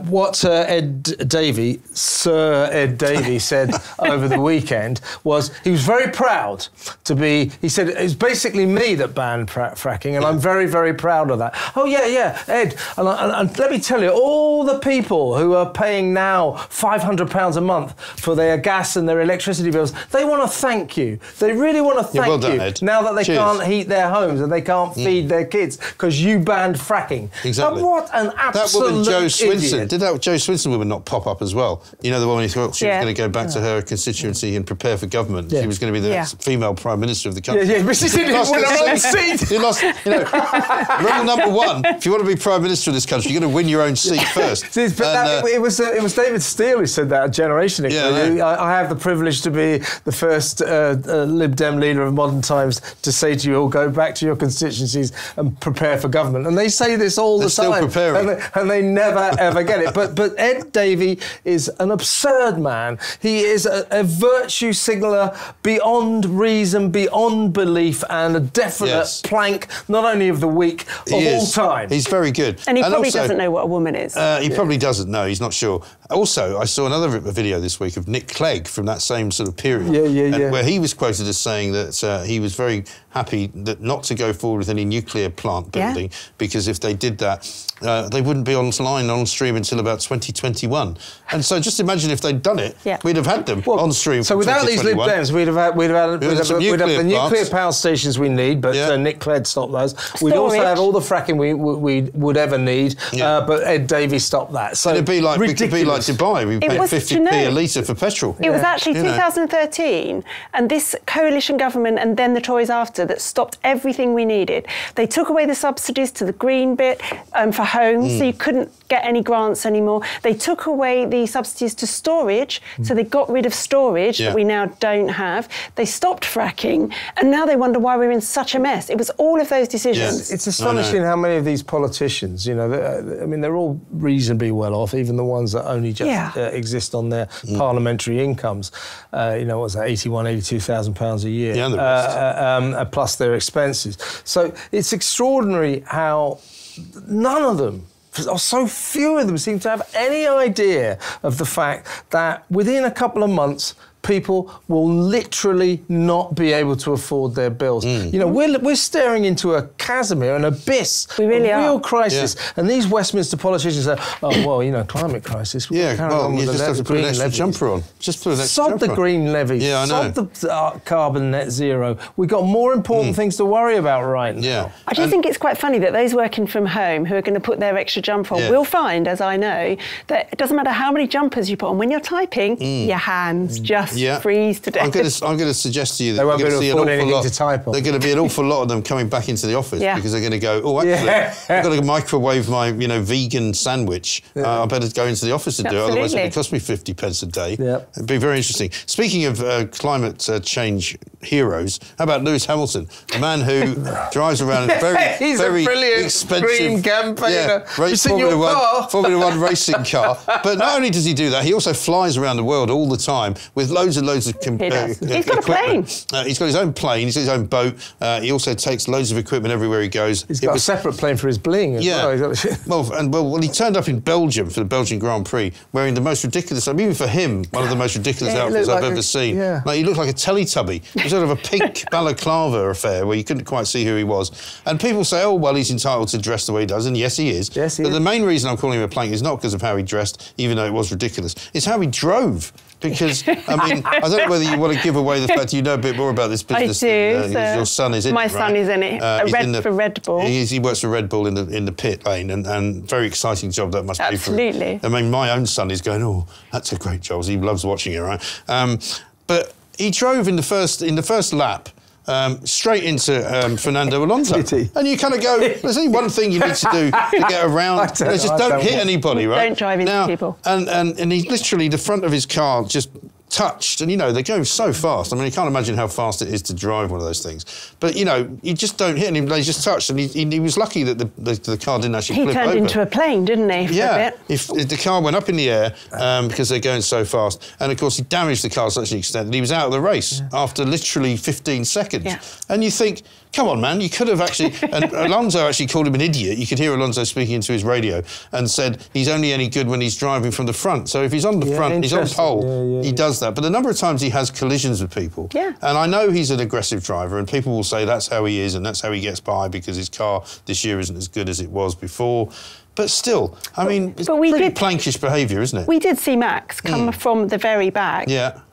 what Sir Ed Davey said over the weekend was he was very proud to be, he said, it's basically me that banned fracking, and I'm very, very proud of that. Oh, yeah, Ed, and let me tell you, all the people who are paying now £500 a month for their gas and their electricity bills, they want to thank you. They really want to thank you, Ed. now that they can't heat their homes and they can't feed their kids because you banned fracking. Exactly. And what an absolute That woman, Jo Swinson, idiot. did that Jo Swinson woman not pop up as well? You know, the woman who thought she was going to go back to her constituency and prepare for government. She was going to be the next female Prime Minister of the country. But she didn't win her own seat. You lost, you know, rule number 1, if you want to be Prime Minister of this country, you've got to win your own seat first. It was David Steele who said that a generation ago. I have the privilege to be the first Lib Dem leader of modern times to say to you all, go back to your constituencies and prepare for government. And they say this all the time. Still preparing. And they never, ever get it. But Ed Davey is an absurd man. He is a virtue signaller beyond reason, beyond belief, and a definite plank, not only of the week, of all time. He's very good. And he probably doesn't know what a woman is. He probably doesn't know. He's not sure. Also, I saw another video this week of Nick Clegg from that same sort of period, where he was quoted as saying that he was very happy that not to go forward with any nuclear plant building, because if they did that, they wouldn't be on stream until about 2021. And so just imagine if they'd done it, we'd have had them on stream. So without these Lib Dems, we'd have the nuclear power stations we need, but Nick Clegg stopped those. We'd also have all the fracking we would ever need, but Ed Davey stopped that. So it could be like Dubai. We paid 50p a litre for petrol. It was actually 2013, and this coalition government and then the Tories after that stopped everything we needed. They took away the subsidies to the green bit for homes, so you couldn't get any grants anymore. They took away the subsidies to storage, so they got rid of storage that we now don't have. They stopped fracking, and now they wonder why we're in such a mess. It was all of those decisions. It's astonishing how many of these politicians, you know, I mean, they're all reasonably well off, even the ones that only just exist on their parliamentary incomes. You know, what's that, £82,000 a year, plus their expenses. So it's extraordinary how none of them, or so few of them, seem to have any idea of the fact that within a couple of months, people will literally not be able to afford their bills. You know, we're staring into a chasm here, an abyss, a real crisis. And these Westminster politicians say, oh, well, you know, climate crisis. You just have to put an extra jumper on. Just put an extra jumper on. Sod the green levy. Yeah, I know. Sod the carbon net zero. We've got more important things to worry about right now. Yeah. I do think it's quite funny that those working from home who are going to put their extra jumper on will find, as I know, that it doesn't matter how many jumpers you put on, when you're typing, your hands just freeze to death. I'm going to suggest to you that they won't be able to afford anything to type on. There are going to be an awful lot of them coming back into the office because they're going to go, oh, actually, I've got to microwave my, you know, vegan sandwich. I better go into the office and do it, otherwise it would cost me 50 pence a day. It'd be very interesting. Speaking of climate change heroes, how about Lewis Hamilton, a man who drives around a very expensive green campaigner. Formula One racing car. But not only does he do that, he also flies around the world all the time with loads and loads of equipment. He's got a plane. He's got his own plane. He's got his own boat. He also takes loads of equipment everywhere he goes. He's got a separate plane for his bling as well. Well, he turned up in Belgium for the Belgian Grand Prix wearing the most ridiculous, I mean, even for him, one of the most ridiculous outfits I've ever seen. Like, he looked like a Teletubby. It was sort of a pink balaclava affair where you couldn't quite see who he was. And people say, oh, well, he's entitled to dress the way he does, and yes, he is. But the main reason I'm calling him a plank is not because of how he dressed, even though it was ridiculous. It's how he drove. Because, I mean, I don't know whether you want to give away the fact you know a bit more about this business. I do. Your son is in it, My son is in it. For Red Bull. He works for Red Bull in the pit lane, and very exciting job that must be for him. Absolutely. I mean, my own son is going, oh, that's a great job. He loves watching it, right? But he drove in the first lap. Straight into Fernando Alonso. And you kind of go, there's only one thing you need to do to get around. Just don't hit anybody, right? Don't drive into people. And he literally, the front of his car just touched, and you know, they go so fast. I mean, you can't imagine how fast it is to drive one of those things. But you know, you just don't hit him, they just touched, and he was lucky that the car didn't actually flip over. He turned into a plane, didn't he, for a bit? If the car went up in the air because they're going so fast, and of course he damaged the car to such an extent that he was out of the race after literally 15 seconds. And you think, come on, man, you could have actually... And Alonso actually called him an idiot. You could hear Alonso speaking into his radio and said he's only any good when he's driving from the front. So if he's on the front, he's on pole, he does that. But the number of times he has collisions with people, and I know he's an aggressive driver, and people will say that's how he is and that's how he gets by because his car this year isn't as good as it was before. But still, I mean, it's pretty plankish behaviour, isn't it? We did see Max come from the very back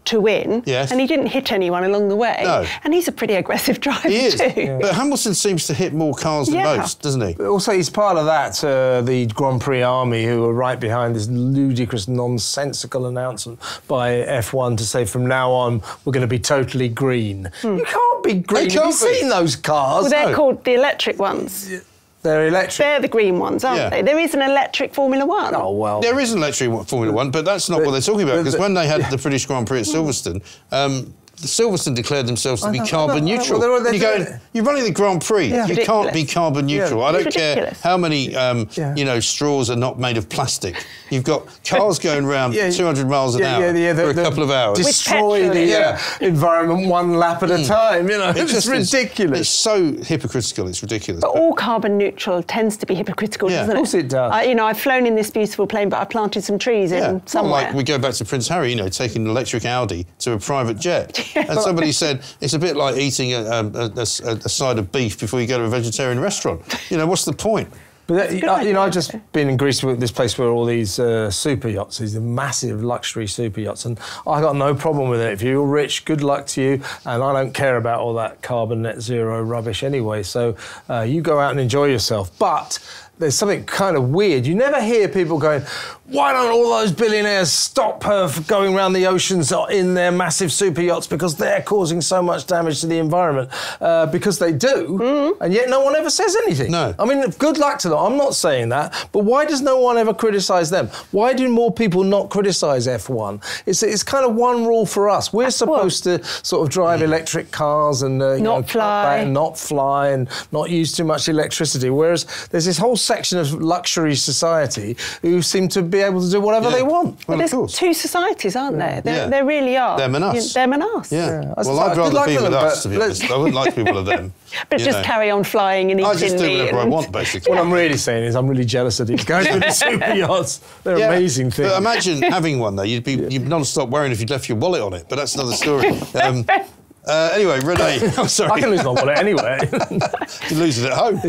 to win, and he didn't hit anyone along the way. No. And he's a pretty aggressive driver too. But Hamilton seems to hit more cars than most, doesn't he? But also, he's part of that, the Grand Prix army who are right behind this ludicrous, nonsensical announcement by F1 to say from now on we're going to be totally green. You can't be green. Have you seen those cars? Well, they're called the electric ones. They're electric. They're the green ones, aren't they? There is an electric Formula One. Oh, well. There is an electric Formula One, but that's not what they're talking about, because when they had the British Grand Prix at Silverstone, Silverstone declared themselves to be carbon neutral. You're running the Grand Prix. Yeah. You can't be carbon neutral. Yeah. I don't care how many, straws are not made of plastic. You've got cars going around 200 miles an hour for a couple of hours. Destroy the environment one lap at a time. You know, it's ridiculous. It's so hypocritical. It's ridiculous. But all carbon neutral tends to be hypocritical, doesn't it? Of course it does. I've flown in this beautiful plane, but I've planted some trees in somewhere. Like we go back to Prince Harry, taking an electric Audi to a private jet. And somebody said it's a bit like eating a side of beef before you go to a vegetarian restaurant. What's the point? But I've just been in Greece, this place where all these super yachts, these massive luxury super yachts, and I got no problem with it. If you're rich, good luck to you, and I don't care about all that carbon net zero rubbish anyway. So you go out and enjoy yourself. But there's something kind of weird. You never hear people going, why don't all those billionaires stop going around the oceans in their massive super yachts because they're causing so much damage to the environment? Because they do, and yet no one ever says anything. No. I mean, good luck to them. I'm not saying that, but why does no one ever criticise them? Why do more people not criticise F1? It's kind of one rule for us. We're supposed to sort of drive electric cars and not fly and not use too much electricity, whereas there's this whole section of luxury society who seem to be able to do whatever they want. Well, there's two societies, aren't there? There really are. Them and us. Them and us. Yeah. Well, I'd rather be with us, to be honest. I wouldn't like to be one of them. But just carry on flying and eating I just do whatever I want, basically. What I'm really saying is I'm really jealous of these guys with the super yachts. They're amazing things. But imagine having one, though. You'd non-stop worrying if you'd left your wallet on it, but that's another story. Anyway, Renee. I'm sorry. I can lose my wallet anyway. You lose it at home.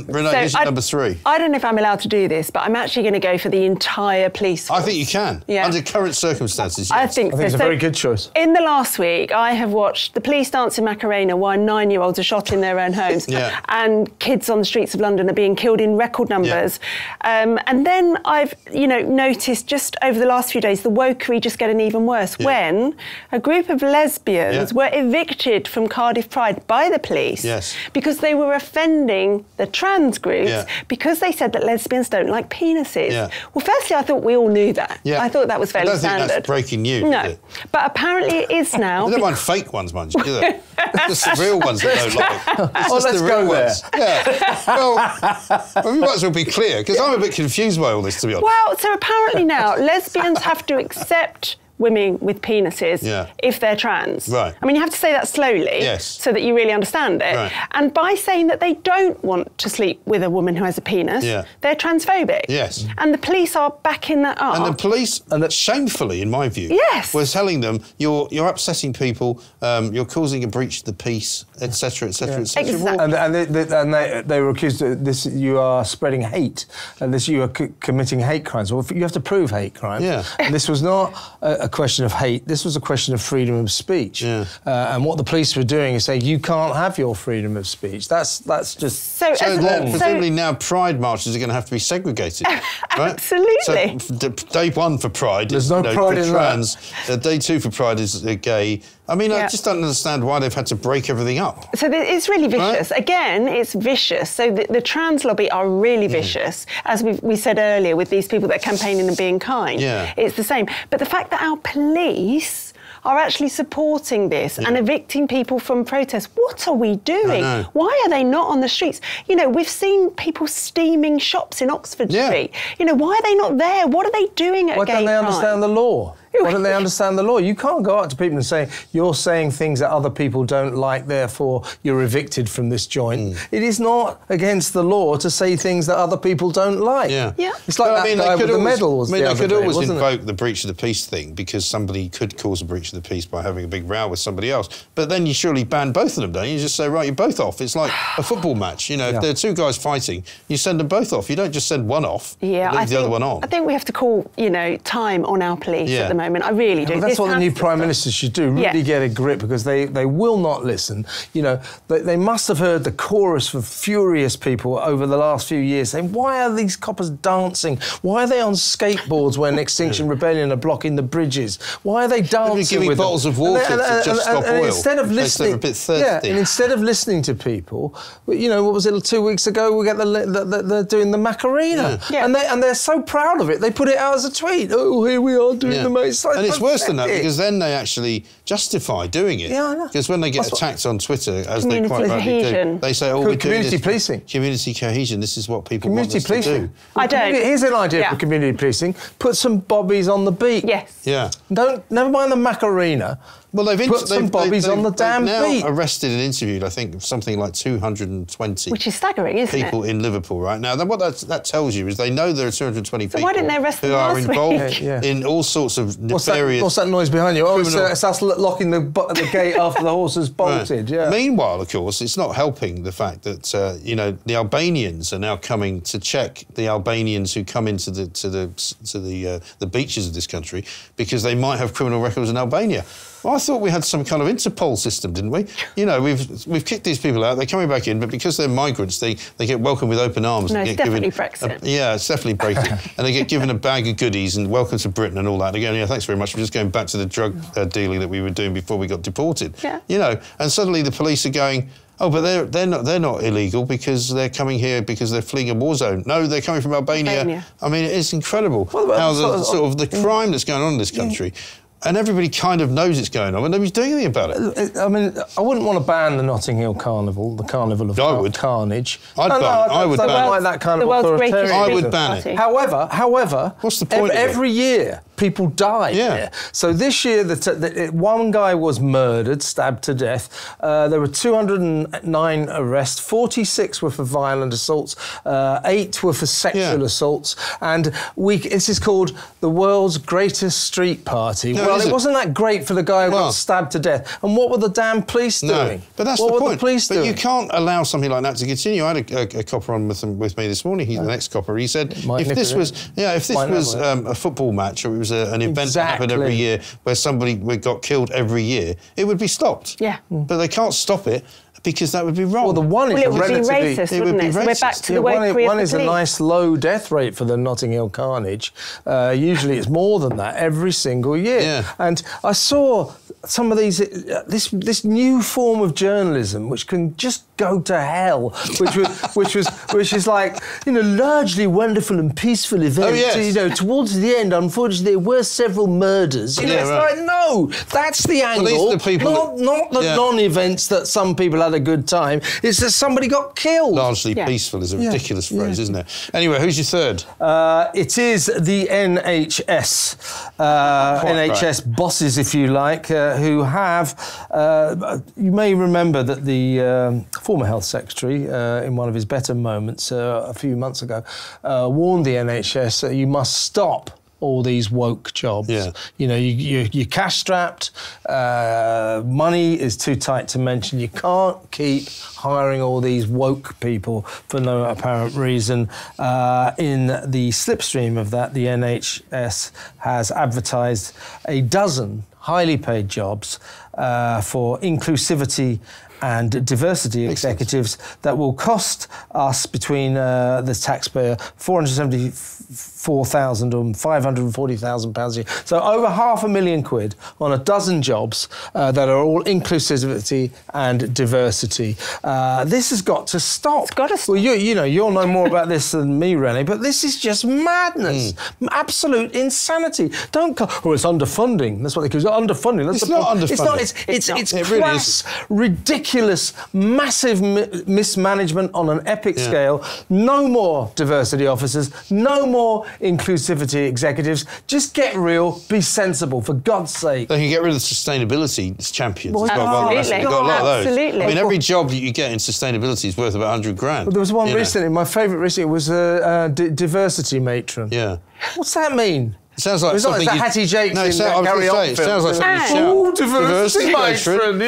Renee, this is number 3. I don't know if I'm allowed to do this, but I'm actually going to go for the entire police force. I think you can. Yeah. Under current circumstances, yes. I think it's a very good choice. In the last week, I have watched the police dance in Macarena while 9-year-olds are shot in their own homes. And kids on the streets of London are being killed in record numbers. And then I've, noticed just over the last few days, the wokery just getting even worse when a group of lesbians were evicted from Cardiff Pride by the police because they were offending the trans groups because they said that lesbians don't like penises. Well, firstly, I thought we all knew that. I thought that was fairly standard. I don't think that's breaking news, no. is it? But apparently it is now. They don't mind fake ones, mind you, do they? Just the real ones they don't like. Let's go there. Yeah. Well, we might as well be clear, because I'm a bit confused by all this, to be honest. Well, so apparently now, lesbians have to accept women with penises if they're trans. Right. I mean, you have to say that slowly so that you really understand it. Right. And by saying that they don't want to sleep with a woman who has a penis, they're transphobic. Yes. And the police are backing that up. And the police, shamefully, in my view, were telling them, you're upsetting people, you're causing a breach of the peace, etc., etc., etc. Exactly. And they were accused of this, you are spreading hate, and this, you are committing hate crimes. Well, you have to prove hate crimes. Yeah. And this was not a question of hate, this was a question of freedom of speech. Yeah. And what the police were doing is saying, you can't have your freedom of speech. That's just so presumably now Pride marches are going to have to be segregated, right? Absolutely. So day 1 for Pride, there's no pride in trans. Day 2 for Pride is gay. I mean, I just don't understand why they've had to break everything up. So it's really vicious. Right? Again, it's vicious. So the trans lobby are really vicious, as we said earlier, with these people that are campaigning and being kind. Yeah. It's the same. But the fact that our police are actually supporting this and evicting people from protests. What are we doing? Why are they not on the streets? We've seen people steaming shops in Oxford Street. Why are they not there? What are they doing at Why gay don't they pride? understand the law? Why don't they understand the law? You can't go out to people and say, you're saying things that other people don't like, therefore you're evicted from this joint. It is not against the law to say things that other people don't like. Yeah. It's like that guy with the medals. They could always invoke the breach of the peace thing because somebody could cause a breach of the peace by having a big row with somebody else. But then you surely ban both of them, don't you? You just say, right, you're both off. It's like a football match. If there are 2 guys fighting, you send them both off. You don't just send one off and leave the other one on. I think we have to call, time on our police at the moment. I really do. Well, that's what the new Prime Minister should do, really get a grip, because they will not listen. They must have heard the chorus of furious people over the last few years saying, why are these coppers dancing? Why are they on skateboards when Extinction Rebellion are blocking the bridges? Why are they dancing with bottles of water to just stop oil? Instead of listening, a bit thirsty. And instead of listening to people, what was it, 2 weeks ago, we get they're doing the Macarena. And they're so proud of it, they put it out as a tweet. Oh, here we are doing the Macarena. it's worse than that, because then they actually justify doing it. Yeah, I know. Because when they get attacked on Twitter, as they quite rightly do, they say, "Oh, we're doing community policing. Community cohesion. This is what people want us to do." I don't. Here's an idea for community policing: put some bobbies on the beat. Yes. Yeah. Never mind the Macarena. Well, put some bobbies on the damn beat. Now arrested and interviewed, I think, something like 220. Which is staggering, isn't it? People in Liverpool right now. What that tells you is they know there are 220 people why didn't they arrest them who are last week? involved in all sorts of nefarious... What's that noise behind you? Oh, it's us locking the gate after the horse has bolted. Right. Yeah. Meanwhile, of course, it's not helping the fact that the Albanians are now coming to check the Albanians who come into the beaches of this country because they might have criminal records in Albania. Well, I thought we had some kind of Interpol system, didn't we? You know, we've kicked these people out. They're coming back in, but because they're migrants, they get welcomed with open arms. No, and it's get definitely given Brexit. It's definitely Brexit. And they get given a bag of goodies and welcome to Britain and all that. And again, thanks very much for just going back to the drug dealing that we were doing before we got deported. Yeah. You know, and suddenly the police are going, oh, but they're not illegal because they're coming here because they're fleeing a war zone. No, they're coming from Albania. I mean, it's incredible how the crime that's going on in this country. And everybody kind of knows it's going on, and nobody's doing anything about it. I mean, I wouldn't want to ban the Notting Hill Carnival, the Carnival of Carnage. I would ban it. Like that kind of authoritarian. I would ban it. However, what's the point? Every year, people die here. So this year, one guy was murdered, stabbed to death. There were 209 arrests. 46 were for violent assaults. 8 were for sexual assaults. And this is called the world's greatest street party. No, well, it wasn't that great for the guy who got stabbed to death. And what were the damn police doing? But that's what the were point. The police doing? You can't allow something like that to continue. I had a copper on with me this morning. He's an ex-copper. He said, if this was a football match or it was an event that happened every year where somebody got killed every year, it would be stopped. Yeah. But they can't stop it because that would be wrong. Well, the one is it would be racist, wouldn't it? So we're back to the wokery one of is the a police. nice low death rate for the Notting Hill Carnage. Usually it's more than that every single year. Yeah. And I saw some of these, this new form of journalism which can just go to hell, which is like, largely wonderful and peaceful event. Oh, yes. Towards the end, unfortunately, there were several murders. It's like, no, that's the angle. Well, these are the people not the non-events that some people had a good time. It's that somebody got killed. Largely peaceful is a ridiculous phrase, isn't it? Anyway, who's your third? It is the NHS. NHS bosses, if you like, who have... you may remember that the former Health Secretary, in one of his better moments a few months ago, warned the NHS that you must stop all these woke jobs. Yeah. You're cash-strapped, money is too tight to mention, you can't keep hiring all these woke people for no apparent reason. In the slipstream of that, the NHS has advertised a dozen highly paid jobs for inclusivity and diversity executives that will cost us between the taxpayer £474,000 and £540,000 a year. So over £500,000 on a dozen jobs that are all inclusivity and diversity. This has got to stop. It's got to stop. Well, you'll know more about this than me, Renee, but this is just madness. Absolute insanity. It's underfunding. That's what they call it. Underfunding. That's it's not underfunding. It's crass, ridiculous, massive mismanagement on an epic scale. No more diversity officers, no more inclusivity executives. Just get real, be sensible, for God's sake. They can get rid of the sustainability champions. Well, absolutely. Got a lot of those. Absolutely. I mean, every job that you get in sustainability is worth about 100 grand. Well, there was one recently, my favourite recently was a diversity matron. Yeah. What's that mean? It sounds like something. It's Hattie Jakes in it sounds like something you shout. Diversity matron.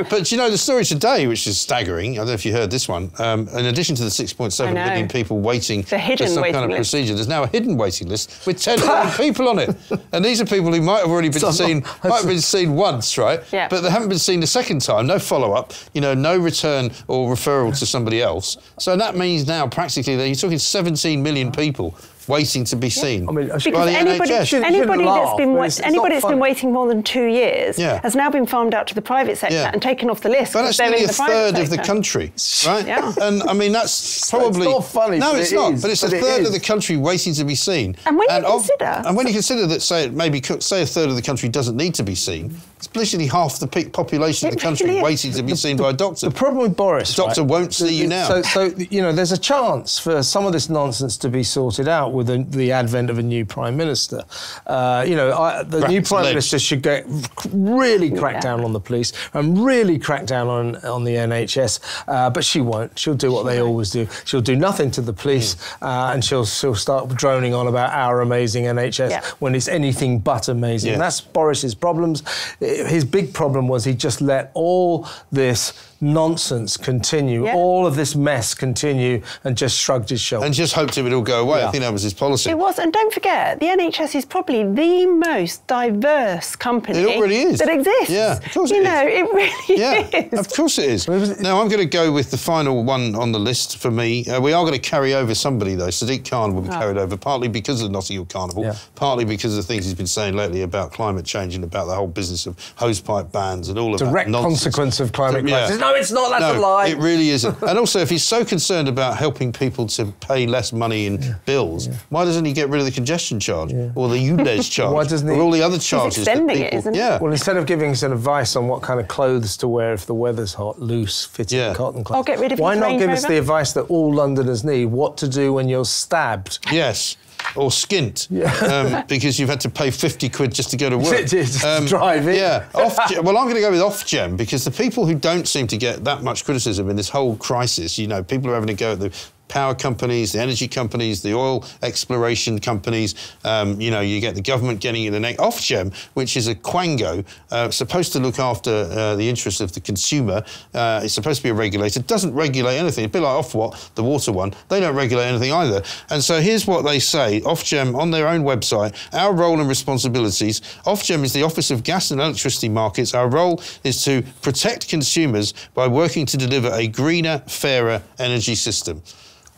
But the story today, which is staggering, I don't know if you heard this one, in addition to the 6.7 million people waiting for some kind of procedure, there's now a hidden waiting list with 10 million people on it. And these are people who might have already been seen once, right? Yeah. But they haven't been seen the second time, no follow-up, no return or referral to somebody else. So that means now practically you're talking 17 million people waiting to be seen. I mean, because by the NHS. anybody that's been waiting more than 2 years has now been farmed out to the private sector and taken off the list. But that's nearly a third of the country, right? Yeah. And I mean, that's probably... It's not funny. No, it's not. But it's a third is. of the country waiting to be seen. And when you consider that, say a third of the country doesn't need to be seen, it's literally half the population of the country waiting to be seen by a doctor. The problem with Boris, the doctor won't see you now. So you know, there's a chance for some of this nonsense to be sorted out with the advent of a new prime minister. You know, the new prime minister should really crack down on the police and really crack down on the NHS. But she won't. She'll do what they always do. She'll do nothing to the police, and she'll start droning on about our amazing NHS when it's anything but amazing. And that's Boris's problems. His big problem was he just let all this nonsense continue, all of this mess continue, and just shrugged his shoulders. And just hoped it would all go away. I think that was his policy. It was, and don't forget, the NHS is probably the most diverse company that exists. Yeah, of course it is. It really is. Of course it is. Now, I'm going to go with the final one on the list for me. We are going to carry over somebody, though. Sadiq Khan will be carried over, partly because of the Notting Hill Carnival, partly because of the things he's been saying lately about climate change and about the whole business of hosepipe bans and all of that direct consequence of climate crisis. No, it's not. That's a lie. It really isn't. And also, if he's so concerned about helping people to pay less money in bills, why doesn't he get rid of the congestion charge or the ULEZ charge why doesn't he? or all the other charges? He's extending it, isn't he? Well, instead of giving some advice on what kind of clothes to wear if the weather's hot, loose, fitting cotton clothes, get rid of why not give us the advice that all Londoners need, what to do when you're stabbed? Yes. Or skint, because you've had to pay 50 quid just to go to work. Drive in. Yeah. Well, I'm going to go with Ofgem, because the people who don't seem to get that much criticism in this whole crisis, you know, people are having to go at the power companies, the energy companies, the oil exploration companies, you know, you get the government getting in the neck. Ofgem, which is a quango, supposed to look after the interests of the consumer, it's supposed to be a regulator, doesn't regulate anything. A bit like Ofwat, the water one, they don't regulate anything either. And so here's what they say, Ofgem, on their own website, our role and responsibilities. Ofgem is the Office of Gas and Electricity Markets. Our role is to protect consumers by working to deliver a greener, fairer energy system.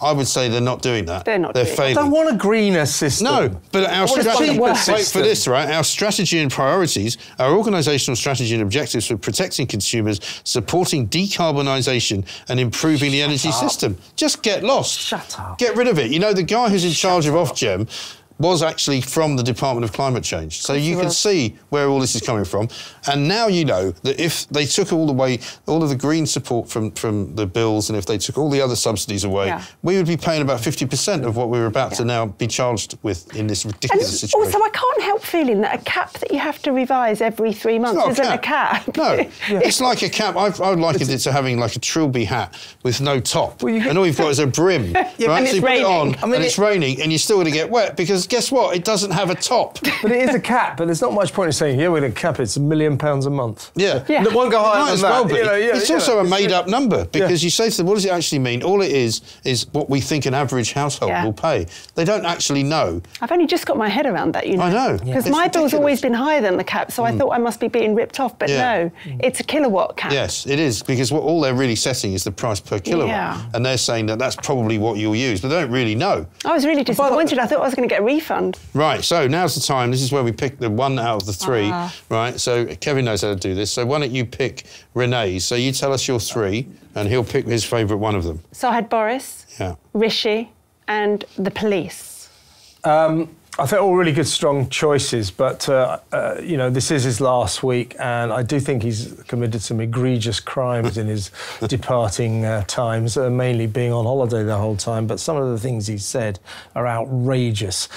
I would say they're not doing that. They're failing. I don't want a greener system. No, but our strategy, wait for this, right? Our strategy and priorities, our organisational strategy and objectives for protecting consumers, supporting decarbonisation and improving the energy system. Just get lost. Shut up. Get rid of it. You know, the guy who's in charge of Ofgem was actually from the Department of Climate Change. So you can see where all this is coming from. And now you know that if they took all of the green support from the bills, and if they took all the other subsidies away, we would be paying about 50% of what we're about to now be charged with in this ridiculous situation. Also, I can't help feeling that a cap that you have to revise every 3 months isn't a cap. No, it's like a cap. I would liken it to having like a trilby hat with no top. And all you've got is a brim, right? And so you put it on, and it's raining, and you're still going to get wet, because guess what? It doesn't have a top. But it is a cap, but there's not much point in saying, we're going to cap it, it's £1 million a month. It won't go higher than that. It's also a made-up number, because you say to them, what does it actually mean? All it is what we think an average household will pay. They don't actually know. I've only just got my head around that, you know. I know. Because my bill's always been higher than the cap, so I thought I must be being ripped off, but no, it's a kilowatt cap. Yes, it is, because all they're really setting is the price per kilowatt, and they're saying that that's probably what you'll use, but they don't really know. I was really disappointed. I thought I was going to get a refund. Right, so now's the time. This is where we pick the one out of the three, right? So Kevin knows how to do this. So why don't you pick Renee's? So you tell us your three, and he'll pick his favourite one of them. So I had Boris, Rishi, and the police. I think all really good, strong choices, but, you know, this is his last week, and I do think he's committed some egregious crimes in his departing times, mainly being on holiday the whole time, but some of the things he's said are outrageous.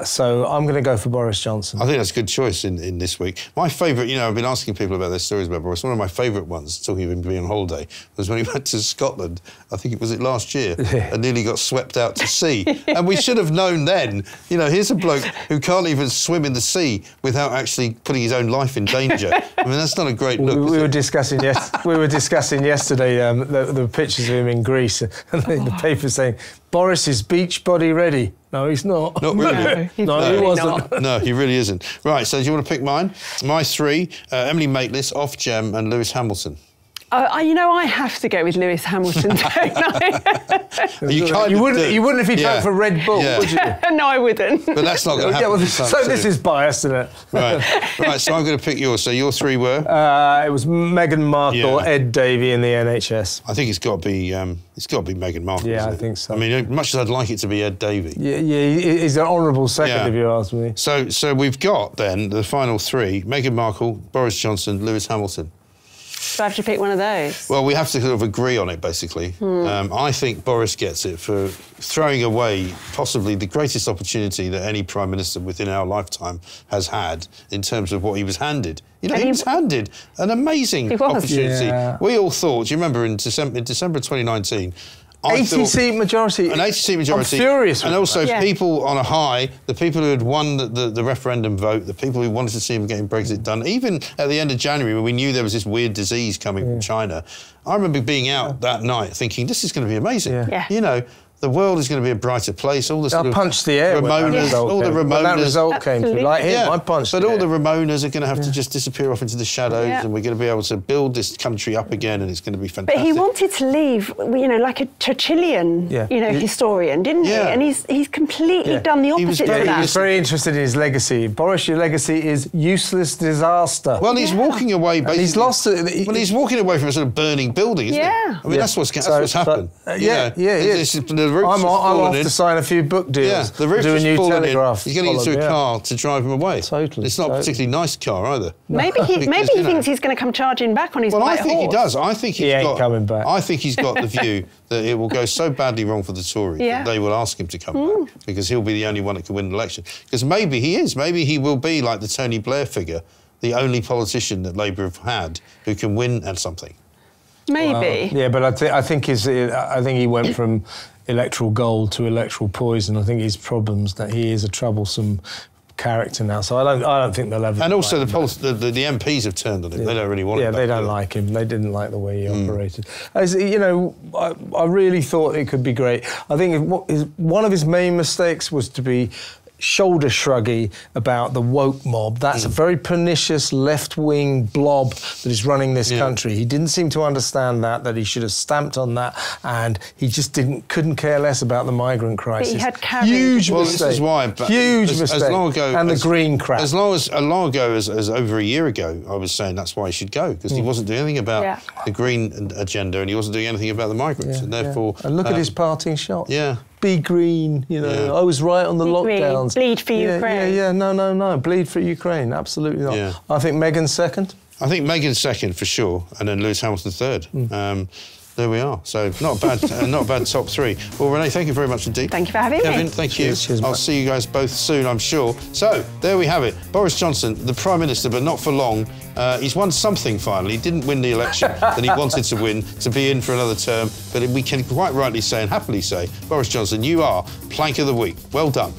So I'm going to go for Boris Johnson. I think that's a good choice in this week. My favourite, you know, I've been asking people about their stories about Boris. One of my favourite ones, talking of him being on holiday, was when he went to Scotland, I think it was last year, and nearly got swept out to sea. And we should have known then, you know, here's a bloke who can't even swim in the sea without actually putting his own life in danger. I mean, that's not a great look. We were discussing yesterday the pictures of him in Greece, and the paper saying Boris is beach body ready. No, he's not. Not really. No, he wasn't. No, he really isn't. Right, so do you want to pick mine? My three, Emily Maitlis, Ofgem and Lewis Hamilton. You know, I have to go with Lewis Hamilton, don't I? You wouldn't if he drank for Red Bull, would you? No, I wouldn't. But that's not going to happen. So this is biased, isn't it? Right, so I'm going to pick yours. So your three were? It was Meghan Markle, Ed Davey in the NHS. I think it's got to be Meghan Markle. Yeah, I think so. I mean, much as I'd like it to be Ed Davey. Yeah, he's an honourable second, if you ask me. So we've got then the final three: Meghan Markle, Boris Johnson, Lewis Hamilton. Do I have to pick one of those? Well, we have to sort of agree on it, basically. I think Boris gets it for throwing away possibly the greatest opportunity that any Prime Minister within our lifetime has had in terms of what he was handed. You know, he was handed an amazing opportunity. Yeah. We all thought, do you remember in December of 2019, 80-seat majority. An 80-seat majority. I'm furious. And also people on a high, the people who had won the referendum vote, the people who wanted to see him getting Brexit done, even at the end of January when we knew there was this weird disease coming from China, I remember being out that night thinking, this is going to be amazing. You know, the world is going to be a brighter place. All the sort I punched the air Ramonas, all the Ramonas. When that result came through, like him, I punched But all the Ramonas are going to have to just disappear off into the shadows, and we're going to be able to build this country up again, and it's going to be fantastic. But he wanted to leave, you know, like a Churchillian, you know, historian, didn't he? And he's completely done the opposite of that. He was very interested in his legacy. Boris, your legacy is useless disaster. Well, he's walking away, basically. He's lost it. Well, he's walking away from a sort of burning building, isn't he? I mean, that's what's happened. I'm off to sign a few book deals. Yeah, the roof do a is new falling Telegraph. He's getting into a car to drive him away. Totally. It's not a particularly nice car either. Maybe he thinks he's going to come charging back on his white horse. I think he does. I think he ain't coming back. I think he's got the view that it will go so badly wrong for the Tories that they will ask him to come back because he'll be the only one that can win an election. Because maybe he is. Maybe he will be like the Tony Blair figure, the only politician that Labour have had who can win at something. Maybe. Yeah, but I think he went from electoral gold to electoral poison. I think his problems that he is a troublesome character now. So I don't think they'll ever. And also the MPs have turned on him. They don't really want him. Yeah, they don't like him. They didn't like the way he operated. As you know, I really thought it could be great. I think one of his main mistakes was to be shoulder shruggy about the woke mob. That's a very pernicious left-wing blob that is running this country. He didn't seem to understand that he should have stamped on that, and he just couldn't care less about the migrant crisis. But he had carried. Huge well, mistake. This is why. Huge mistake. As long ago, and the green crap. As long ago as over a year ago, I was saying that's why he should go, because he wasn't doing anything about the green agenda, and he wasn't doing anything about the migrants, and therefore. And look at his parting shot. Yeah. Be green, you know. I was right on the lockdowns. Bleed for Ukraine. No. Bleed for Ukraine. Absolutely not. Yeah. I think Meghan's second. I think Meghan's second for sure, and then Lewis Hamilton third. There we are. So not bad, not bad top three. Well, Renee, thank you very much indeed. Thank you for having me. Kevin, thank you. Cheers, I'll see you guys both soon, I'm sure. So there we have it. Boris Johnson, the Prime Minister, but not for long. He's won something finally. He didn't win the election that he wanted to win, to be in for another term. But we can quite rightly say and happily say, Boris Johnson, you are Plank of the Week. Well done.